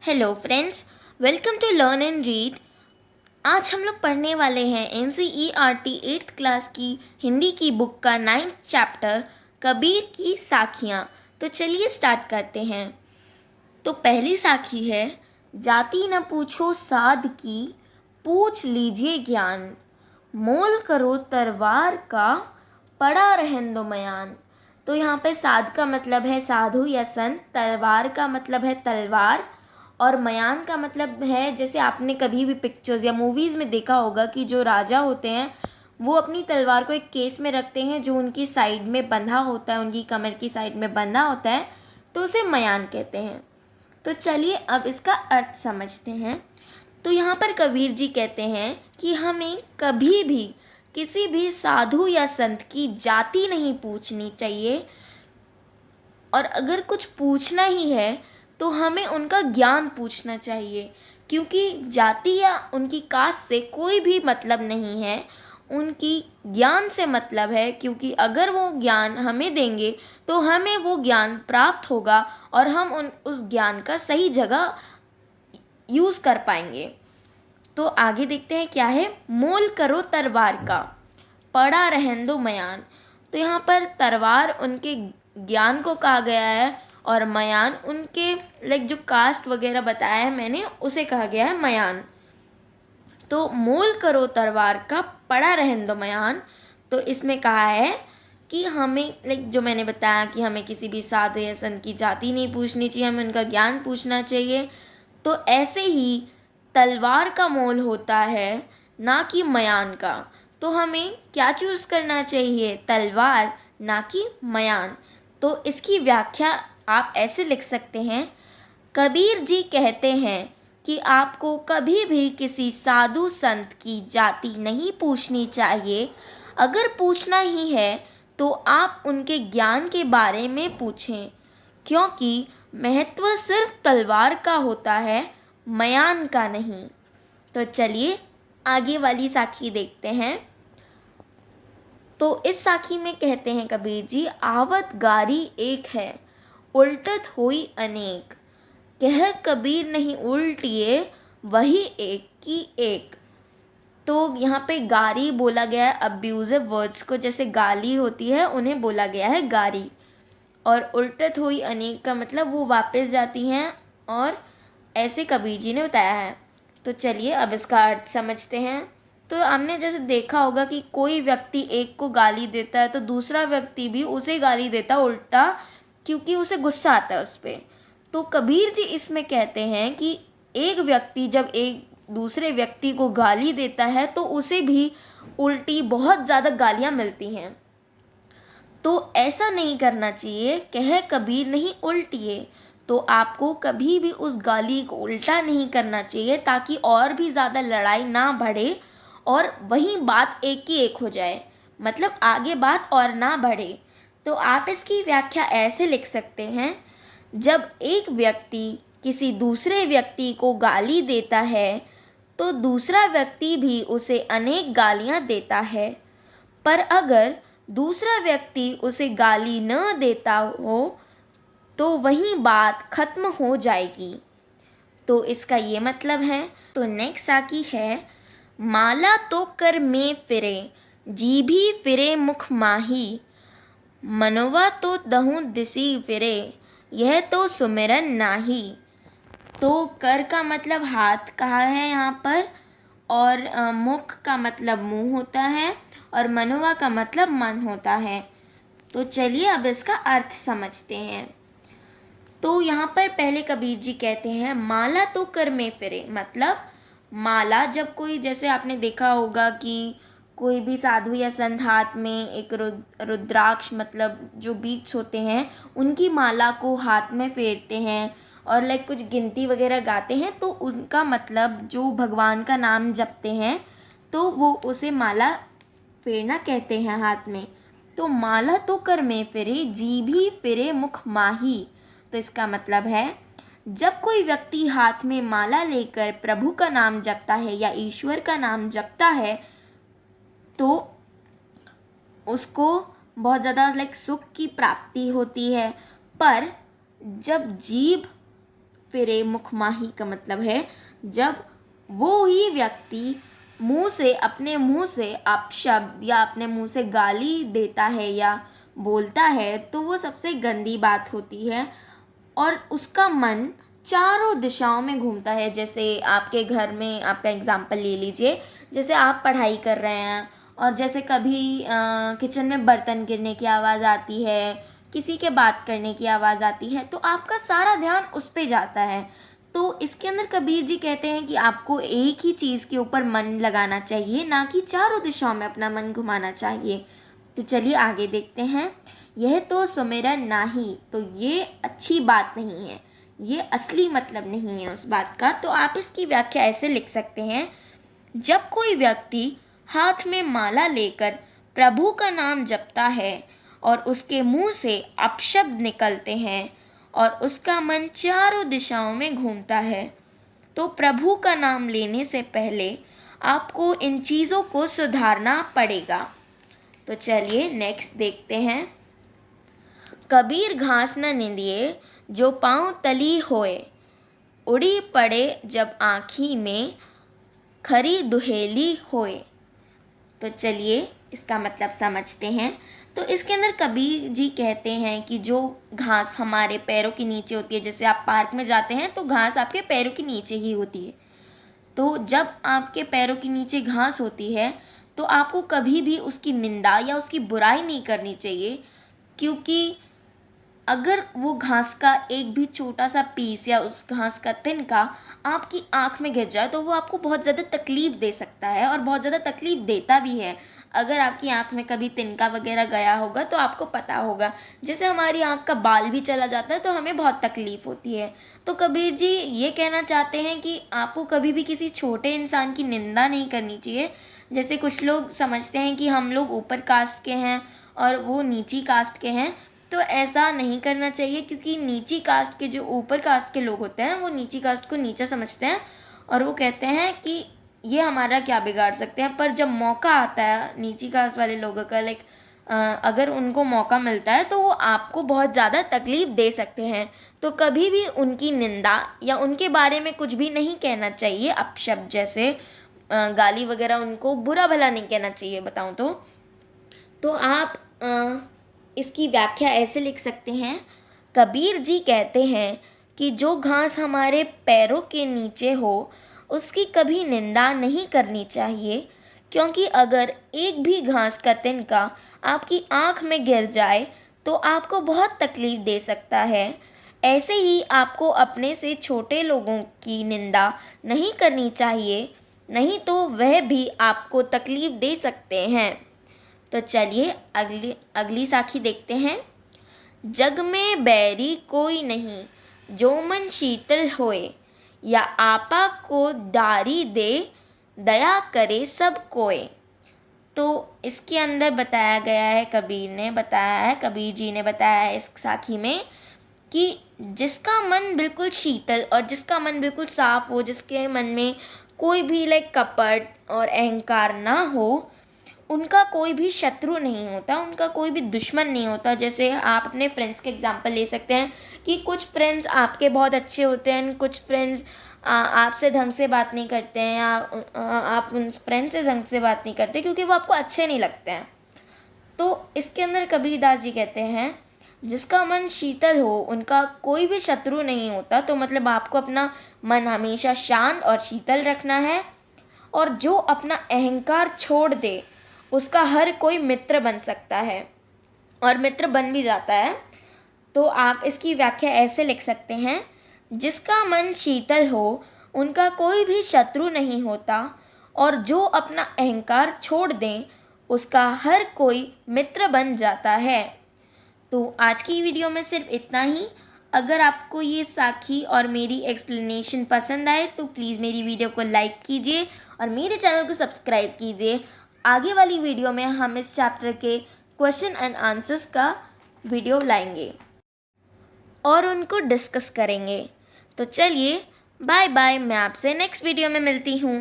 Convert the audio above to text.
Hello friends, welcome to learn and read. आज हम लोग पढ़ने वाले हैं NCERT 8th क्लास की हिंदी की बुक का 9th चैप्टर कबीर की साखियाँ। तो चलिए स्टार्ट करते हैं। तो पहली साखी है, जाति न पूछो साध की, पूछ लीजिए ज्ञान, मोल करो तरवार का, पड़ा रहन दो मयान। तो यहाँ पे साध का मतलब है साधु या संत, तलवार का मतलब है तलवार, और मयान का मतलब है, जैसे आपने कभी भी पिक्चर्स या मूवीज़ में देखा होगा कि जो राजा होते हैं वो अपनी तलवार को एक केस में रखते हैं जो उनकी साइड में बंधा होता है, उनकी कमर की साइड में बंधा होता है, तो उसे मयान कहते हैं। तो चलिए अब इसका अर्थ समझते हैं। तो यहाँ पर कबीर जी कहते हैं कि हमें कभी भी किसी भी साधु या संत की जाति नहीं पूछनी चाहिए, और अगर कुछ पूछना ही है तो हमें उनका ज्ञान पूछना चाहिए, क्योंकि जाति या उनकी कास्ट से कोई भी मतलब नहीं है, उनकी ज्ञान से मतलब है। क्योंकि अगर वो ज्ञान हमें देंगे तो हमें वो ज्ञान प्राप्त होगा और हम उस ज्ञान का सही जगह यूज़ कर पाएंगे। तो आगे देखते हैं क्या है, मोल करो तरवार का, पड़ा रहन दो मयान। तो यहाँ पर तरवार उनके ज्ञान को कहा गया है, और मयान उनके जो कास्ट वगैरह बताया है मैंने उसे कहा गया है मयान। तो मोल करो तरवार का, पड़ा रहन दो मयान। तो इसमें कहा है कि हमें जो मैंने बताया कि हमें किसी भी साधु या संत की जाति नहीं पूछनी चाहिए, हमें उनका ज्ञान पूछना चाहिए। तो ऐसे ही तलवार का मोल होता है, ना कि मयान का। तो हमें क्या चूज़ करना चाहिए, तलवार ना कि मयान। तो इसकी व्याख्या आप ऐसे लिख सकते हैं, कबीर जी कहते हैं कि आपको कभी भी किसी साधु संत की जाति नहीं पूछनी चाहिए। अगर पूछना ही है तो आप उनके ज्ञान के बारे में पूछें, क्योंकि महत्व सिर्फ तलवार का होता है, मयान का नहीं। तो चलिए आगे वाली साखी देखते हैं। तो इस साखी में कहते हैं कबीर जी, आवत गारी एक है, उल्टत होई अनेक, कह कबीर नहीं उल्टिए, वही एक की एक। तो यहाँ पे गारी बोला गया है अब्यूजिव वर्ड्स को, जैसे गाली होती है उन्हें बोला गया है गारी। और उल्टत हुई अनेक का मतलब वो वापस जाती हैं, और ऐसे कबीर जी ने बताया है। तो चलिए अब इसका अर्थ समझते हैं। तो हमने जैसे देखा होगा कि कोई व्यक्ति एक को गाली देता है तो दूसरा व्यक्ति भी उसे गाली देता है उल्टा, क्योंकि उसे गुस्सा आता है उस पर। तो कबीर जी इसमें कहते हैं कि एक व्यक्ति जब एक दूसरे व्यक्ति को गाली देता है तो उसे भी उल्टी बहुत ज़्यादा गालियाँ मिलती हैं। तो ऐसा नहीं करना चाहिए, कह कबीर नहीं उल्टिए। तो आपको कभी भी उस गाली को उल्टा नहीं करना चाहिए, ताकि और भी ज़्यादा लड़ाई ना बढ़े और वही बात एक की एक हो जाए, मतलब आगे बात और ना बढ़े। तो आप इसकी व्याख्या ऐसे लिख सकते हैं, जब एक व्यक्ति किसी दूसरे व्यक्ति को गाली देता है तो दूसरा व्यक्ति भी उसे अनेक गालियाँ देता है, पर अगर दूसरा व्यक्ति उसे गाली न देता हो तो वही बात खत्म हो जाएगी। तो इसका ये मतलब है। तो नेक्स्ट साकी है, माला तो कर में फिरे, जीभी फिरे मुख माही, मनवा तो दहु दिसी फिरे, यह तो सुमिरन नाही। तो कर का मतलब हाथ कहा है यहाँ पर, और मुख का मतलब मुंह होता है, और मनवा का मतलब मन होता है। तो चलिए अब इसका अर्थ समझते हैं। तो यहाँ पर पहले कबीर जी कहते हैं, माला तो कर में फिरे, मतलब माला जब कोई, जैसे आपने देखा होगा कि कोई भी साधु या संत हाथ में एक रुद्राक्ष मतलब जो बीट्स होते हैं उनकी माला को हाथ में फेरते हैं, और कुछ गिनती वगैरह गाते हैं, तो उनका मतलब जो भगवान का नाम जपते हैं तो वो उसे माला फेरना कहते हैं हाथ में। तो माला तो कर में फिरे, जीभी फिरे मुख माही। तो इसका मतलब है, जब कोई व्यक्ति हाथ में माला लेकर प्रभु का नाम जपता है या ईश्वर का नाम जपता है तो उसको बहुत ज़्यादा सुख की प्राप्ति होती है। पर जब जीभ फिरे मुखमाही का मतलब है जब वो ही व्यक्ति अपने मुंह से अपशब्द या अपने मुंह से गाली देता है या बोलता है तो वो सबसे गंदी बात होती है और उसका मन चारों दिशाओं में घूमता है। जैसे आपके घर में, आपका एग्जाम्पल ले लीजिए, जैसे आप पढ़ाई कर रहे हैं और जैसे कभी किचन में बर्तन गिरने की आवाज़ आती है, किसी के बात करने की आवाज़ आती है, तो आपका सारा ध्यान उस पे जाता है। तो इसके अंदर कबीर जी कहते हैं कि आपको एक ही चीज़ के ऊपर मन लगाना चाहिए, ना कि चारों दिशाओं में अपना मन घुमाना चाहिए। तो चलिए आगे देखते हैं। यह तो सुमिरन नाही, तो ये अच्छी बात नहीं है, ये असली मतलब नहीं है उस बात का। तो आप इसकी व्याख्या ऐसे लिख सकते हैं, जब कोई व्यक्ति हाथ में माला लेकर प्रभु का नाम जपता है और उसके मुंह से अपशब्द निकलते हैं और उसका मन चारों दिशाओं में घूमता है, तो प्रभु का नाम लेने से पहले आपको इन चीज़ों को सुधारना पड़ेगा। तो चलिए नेक्स्ट देखते हैं। कबीर घास न निंदिए जो पाँव तली होए, उड़ी पड़े जब आँखी में खरी दुहेली होए। तो चलिए इसका मतलब समझते हैं। तो इसके अंदर कबीर जी कहते हैं कि जो घास हमारे पैरों के नीचे होती है, जैसे आप पार्क में जाते हैं तो घास आपके पैरों के नीचे ही होती है, तो जब आपके पैरों के नीचे घास होती है तो आपको कभी भी उसकी निंदा या उसकी बुराई नहीं करनी चाहिए, क्योंकि अगर वो घास का एक भी छोटा सा पीस या उस घास का तिनका आपकी आँख में गिर जाए तो वो आपको बहुत ज़्यादा तकलीफ़ दे सकता है और बहुत ज़्यादा तकलीफ़ देता भी है। अगर आपकी आँख में कभी तिनका वगैरह गया होगा तो आपको पता होगा, जैसे हमारी आँख का बाल भी चला जाता है तो हमें बहुत तकलीफ़ होती है। तो कबीर जी ये कहना चाहते हैं कि आपको कभी भी किसी छोटे इंसान की निंदा नहीं करनी चाहिए। जैसे कुछ लोग समझते हैं कि हम लोग ऊपर कास्ट के हैं और वो नीची कास्ट के हैं, तो ऐसा नहीं करना चाहिए, क्योंकि नीची कास्ट के जो ऊपर कास्ट के लोग होते हैं वो नीची कास्ट को नीचा समझते हैं और वो कहते हैं कि ये हमारा क्या बिगाड़ सकते हैं। पर जब मौका आता है नीची कास्ट वाले लोगों का, अगर उनको मौका मिलता है तो वो आपको बहुत ज़्यादा तकलीफ़ दे सकते हैं। तो कभी भी उनकी निंदा या उनके बारे में कुछ भी नहीं कहना चाहिए, अपशब्द जैसे गाली वगैरह उनको बुरा भला नहीं कहना चाहिए बताऊँ तो आप इसकी व्याख्या ऐसे लिख सकते हैं। कबीर जी कहते हैं कि जो घास हमारे पैरों के नीचे हो उसकी कभी निंदा नहीं करनी चाहिए, क्योंकि अगर एक भी घास का तिनका आपकी आँख में गिर जाए तो आपको बहुत तकलीफ़ दे सकता है। ऐसे ही आपको अपने से छोटे लोगों की निंदा नहीं करनी चाहिए, नहीं तो वह भी आपको तकलीफ़ दे सकते हैं। तो चलिए अगली साखी देखते हैं। जग में बैरी कोई नहीं जो मन शीतल होए, या आपा को दारी दे दया करे सब कोय। तो इसके अंदर बताया गया है, कबीर जी ने बताया है इस साखी में कि जिसका मन बिल्कुल शीतल और जिसका मन बिल्कुल साफ हो, जिसके मन में कोई भी कपट और अहंकार ना हो, उनका कोई भी शत्रु नहीं होता, उनका कोई भी दुश्मन नहीं होता। जैसे आप अपने फ्रेंड्स के एग्जांपल ले सकते हैं कि कुछ फ्रेंड्स आपके बहुत अच्छे होते हैं, कुछ फ्रेंड्स आपसे ढंग से बात नहीं करते हैं, या आप उन फ्रेंड्स से ढंग से बात नहीं करते क्योंकि वो आपको अच्छे नहीं लगते हैं। तो इसके अंदर कबीरदास जी कहते हैं, जिसका मन शीतल हो उनका कोई भी शत्रु नहीं होता। तो मतलब आपको अपना मन हमेशा शांत और शीतल रखना है, और जो अपना अहंकार छोड़ दे उसका हर कोई मित्र बन सकता है और मित्र बन भी जाता है। तो आप इसकी व्याख्या ऐसे लिख सकते हैं, जिसका मन शीतल हो उनका कोई भी शत्रु नहीं होता, और जो अपना अहंकार छोड़ दें उसका हर कोई मित्र बन जाता है। तो आज की वीडियो में सिर्फ इतना ही। अगर आपको ये साखी और मेरी एक्सप्लेनेशन पसंद आए तो प्लीज़ मेरी वीडियो को लाइक कीजिए और मेरे चैनल को सब्सक्राइब कीजिए। आगे वाली वीडियो में हम इस चैप्टर के क्वेश्चन एंड आंसर्स का वीडियो लाएंगे और उनको डिस्कस करेंगे। तो चलिए बाय बाय, मैं आपसे नेक्स्ट वीडियो में मिलती हूँ।